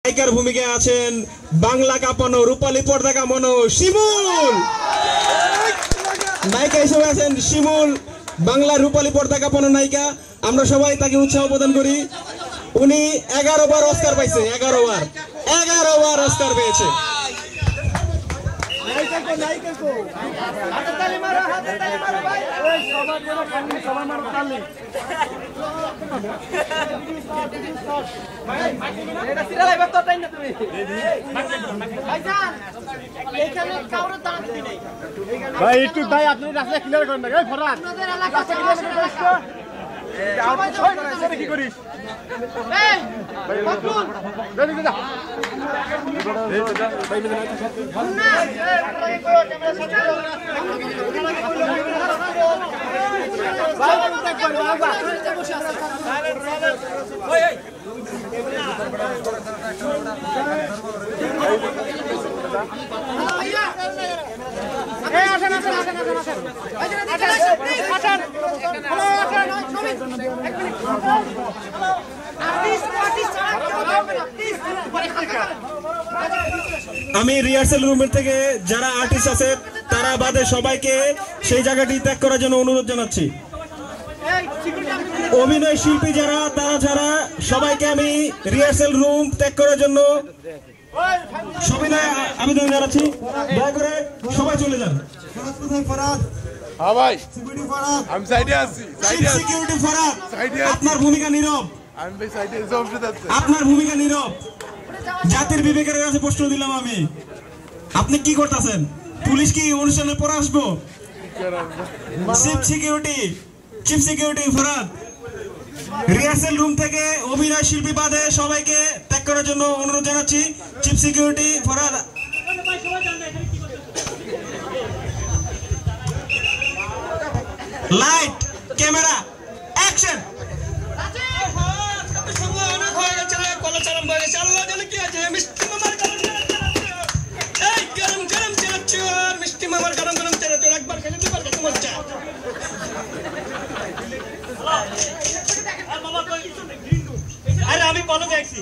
নায়িকার ভূমিকায় আছেন বাংলা কাঁপানো রূপালী পর্দা কাঁপানো শিমুল। নায়িকা হিসেবে আছেন শিমুল, বাংলা রূপালী পর্দা কাঁপানো নায়িকা। আমরা সবাই তাকে উৎসাহ প্রদান করি। উনি 11 বার অস্কার পাইছে, 11 বার অস্কার পেয়েছে। ভাই একটু ভাই আপনি রাস্তা ক্লিয়ার করেন না ভাই ফরাদ রাস্তা ক্লিয়ার করে কি করিস এই বকুল রেডি যা ভাই মেরে না আমি রিহার্সাল রুমের থেকে যারা আর্টিস্ট আছে তারা বাদে সবাইকে সেই জায়গাটি ত্যাগ করার জন্য অনুরোধ জানাচ্ছি। অভিনয় শিল্পী যারা তারা ছাড়া সবাইকে আমি রিহার্সাল রুম ত্যাগ করার জন্য সবিনয় আবেদন জানাচ্ছি। দয়া করে সবাই চলে যান। ভাই আমি সাইডে আছি, সিকিউরিটি ফরাদ, আপনার ভূমিকা নীরব। আমি ভাই সাইডে জমশেদ আছে, আপনার ভূমিকা নীরব। জাতির বিবেকের কাছে প্রশ্ন দিলাম আমি, আপনি কি করতেছেন? পুলিশ কি অনুষ্ঠানের পর আসবো? Chief security Farhad, rehearsal room থেকে অভিনয় শিল্পী বাদে সবাইকে ত্যাগ করার জন্য অনুরোধ জানাচ্ছি। চিফ সিকিউরিটি ফরাদ। Light, camera, action. আমি কলেজে আছি,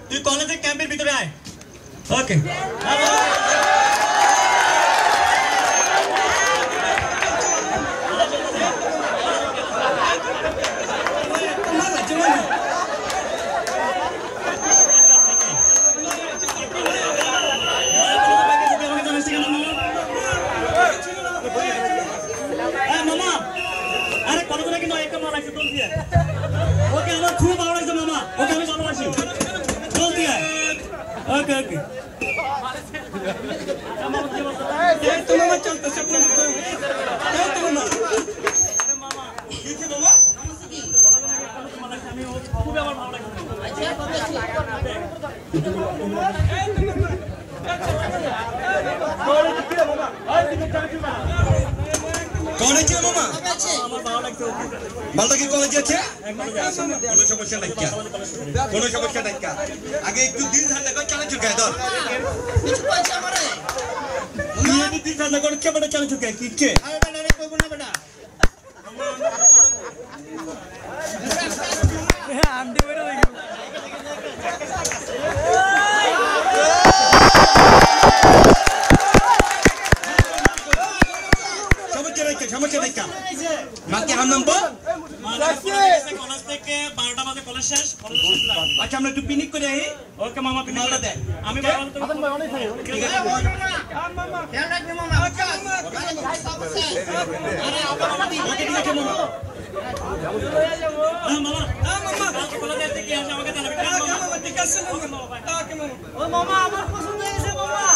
তুই কলেজের ক্যাম্পের ভিতরে আয়। ওকে মামা, আরে কলেজে কিন্তু একটা মাল আছে, জলদি আয়। ওকে আমার খুব ভালো লাগছে মামা, ওকে আমি ভালোবাসি, জলদি আয়। ওকে ওকে খুবই আমার ভালো লাগছে। কলেজে মামা ভালো কি কলেজে আছে? কোনো সমস্যা নাই, কোনো সমস্যা নাই। আগে একটু দিন ঠান্ডা করে চালা চুকায় ধর, দিন ঠান্ডা করে কেমন চালা চুকায় কিচ্ছে সমস্যা নাই। মাকে হাম নাম কলেজ থেকে 12টা বাজে কলেজ শেষ। আচ্ছা আমরা একটু পিকনিক করে আই। ওকে মামা পিকনিক করে দেয়। আমি মামা আমার পছন্দ হয়েছে মামা।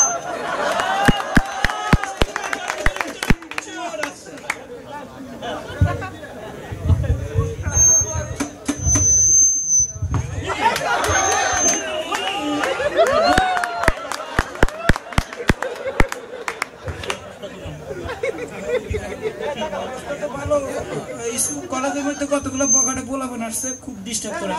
কলেজের মধ্যে কতগুলো বকাটে পোলাপান আসছে, খুব ডিস্টার্ব করে।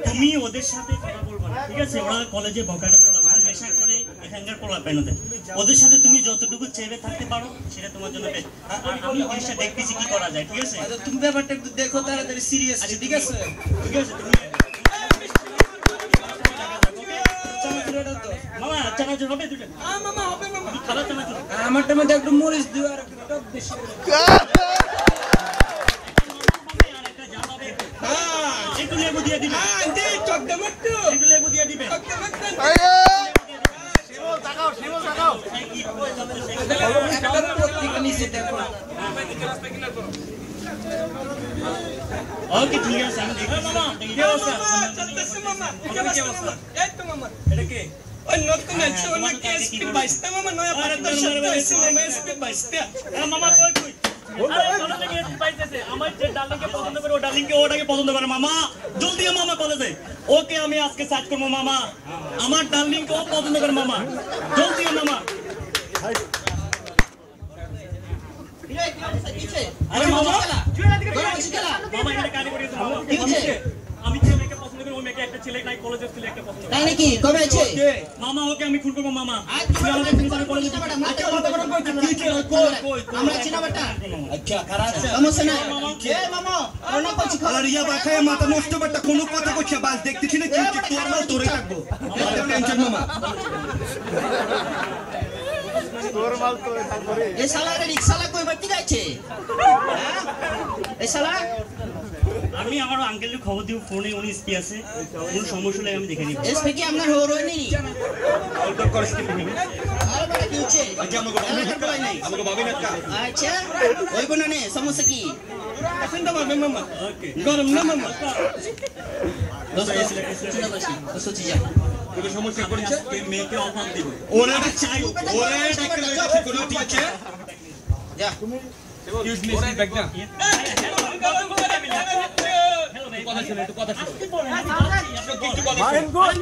তুমি ওদের সাথে কথা বলবা না, ঠিক আছে? ওরা কলেজে বকাটে পোলাপান নেশা করে এখানকার পোলাপান ওদের ওদের সাথে তুমি যতটুকু চেপে থাকতে পারো সেটা তোমার জন্য বেস্ট। আমি জিনিসটা দেখতেছি কি করা যায়, ঠিক আছে? আচ্ছা তুমি ব্যাপারটা একটু দেখো তাড়াতাড়ি সিরিয়াস ঠিক আছে ঠিক আছে তুমি চানাচুরটা তো মামা চানাচুর হবে দুটো? মামা হবে মামা খালা চানাচুর আমারটার মধ্যে একটু মরিচ দিও আর একটু টক বেশি করে। আর একটা যা হবে হ্যাঁ একটু লেবু দিয়ে দিবে, আন্টি চক দেব একটু একটু লেবু দিয়ে দিবে। একটা পত্রিকা নিচে দেখো ওকে ঠিক আছে আমি দেখি। মামা কি অবস্থা? চলতেছে মামা কি অবস্থা এই তো মামা এটা কি ওই নতুন আছে ওনা কি স্পিড 22 টা মামা নয়া পাটা শব্দ আছে মামা স্পিড 22 টা মামা কই কই আরে চলো থেকে পাইতেছে আমার যে ডার্লিংকে পছন্দ করে ও ডার্লিংকে ওটাকে পছন্দ করে। মামা জলদি মামা কলেজে ওকে আমি আজকে সার্চ করব মামা, আমার ডার্লিংকে ও পছন্দ করে মামা, জলদি মামা। আরে মামা মামা এটা কানে করিয়েছে মামা। আমি যে মেয়েকে পছন্দ করি ওই মেয়েকে একটা ছেলে নাই কলেজের ছেলে একটা পছন্দ করে। তাই নাকি কবে আছে মামা ওকে আমি খুন করব মামা। তুই আমাদের ফিউচারে কলেজে আমরা চিনাবাটা আচ্ছা খারাপ আছে সমস্যা নাই এই মামা করোনা করছি আর ইয়া বাখায় মাথা নষ্ট বাটা কোনো কথা কইছে বাস দেখতেছি না কি তোর মাল তোরে থাকবো টেনশন মামা এই শালা রে রিকশালা কই বাড়তি যাচ্ছে এই শালা আমি আমার আঙ্কেলের খবর দিব ফোনে উনি স্পি আছে, কোনো সমস্যা হলে আমি দেখে নিব। এসপি কি আপনার হরো নি তোর করস কি আর বড় কি হচ্ছে আচ্ছা আমাকে ভাবি নাই আমাকে ভাবি না কা আচ্ছা ওই কোন নে সমস্যা কি পছন্দ মামা মামা ওকে গরম না মামা দোস্ত চিন্তা করছি দোস্ত যা কোনো সমস্যা করছে আজকে মেয়েকে অফার দিব। ওরে চাই ওরে ডাক্তার কাছে কোনো ঠিক আছে যা এক্সকিউজ মি স্পিড ব্যাক না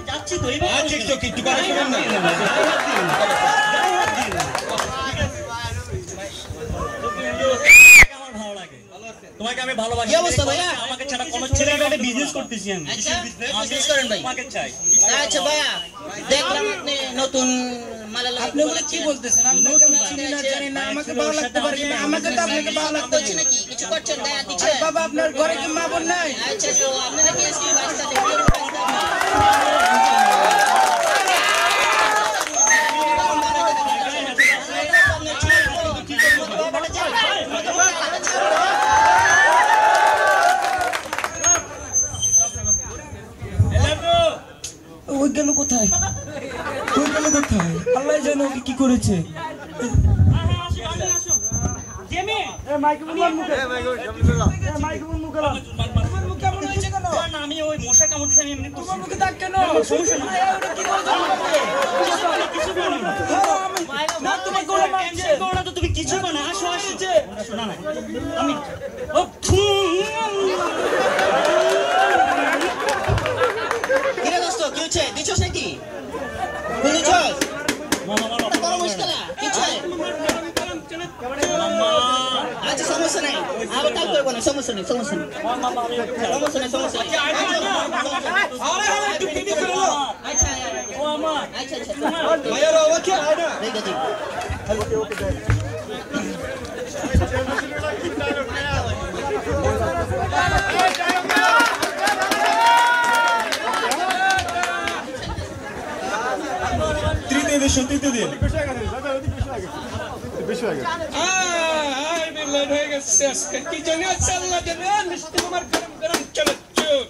যাচ্ছি তো আচ্ছা একটু কথা শুনুন না আমার ভালো লাগে, তোমাকে আমি ভালোবাসি। কি অবস্থা ভাইয়া? আমাকে ছাড়া কোনো ছেলে একটা বিজনেস করতেছি আমি। আচ্ছা বিজনেস করেন ভাই তোমাকে চাই। আচ্ছা ভাইয়া দেখলাম আপনি নতুন মালালা আপনি ওগুলো কি বলতেছেন আপনি কেমন চিনি না জানি না আমাকে ভালো লাগতে পারে না আমাকে তো আপনাকে ভালো লাগতে করছে নাকি কিছু করছেন দয়া দিচ্ছে বাবা আপনার ঘরে কি মা বোন নাই আচ্ছা তো আপনারা কি এসপি বাস্তা ওই গেল কোথায় আল্লাহ জানে ওকে কি করেছে কেমন হয়েছে কেন আমি ওই মশা কামড়তেছি আমি এমনি করছি। তোমার মুখে দাগ কেন সমস্যা নাই। কি করেছে কিছু করো না। না তুমি কোনো মানছে টেনশন করো না তো, তুমি কিছু করো না। আসো আসো না না আমি ও কিরে দোস্ত কি হচ্ছে দিছস নাকি বুঝছস মামা বড় মুশকিল কিছু মামা আচ্ছা সমস্যা নাই আবার কাল করব না সমস্যা নেই সমস্যা নেই একটু পিটি করে লো আচ্ছা ও আমা আচ্ছা ভাইয়ার আওয়াজ কি হয় না ঠিক আছে তৃতীয় দিন লেট হয়ে গেছে আজকে কি জানি আছে আল্লাহ জানে মিষ্টি আমার গরম গরম চানাচুর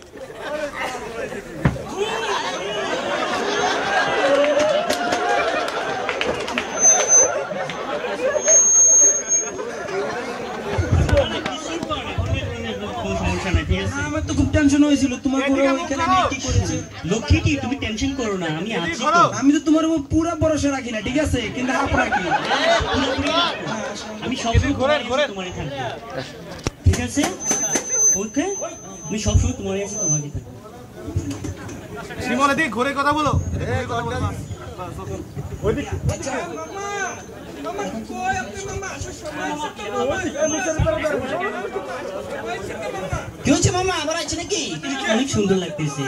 আমার তো খুব টেনশন হয়েছিল তোমার পুরো ওইখানে নিয়ে কি করেছে লক্ষ্মীটি তুমি টেনশন করো না, আমি আছি তো। আমি তো তোমার উপর পুরো ভরসা রাখি না ঠিক আছে কিন্তু হাফ রাখি আমি সবসময় তোমারই থাকবো, ঠিক আছে? ওকে আমি সবসময় তোমারই আছি, তোমারই থাকবো। ঘুরে কথা বলো আচ্ছা মামা মামা কই আপনি মামা আসার সময় আছে তো মামা কি হচ্ছে মামা আবার আছে নাকি? অনেক সুন্দর লাগতেছে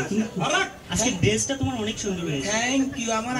আজকে ড্রেসটা তোমার অনেক সুন্দর হয়েছে থ্যাংক ইউ আমার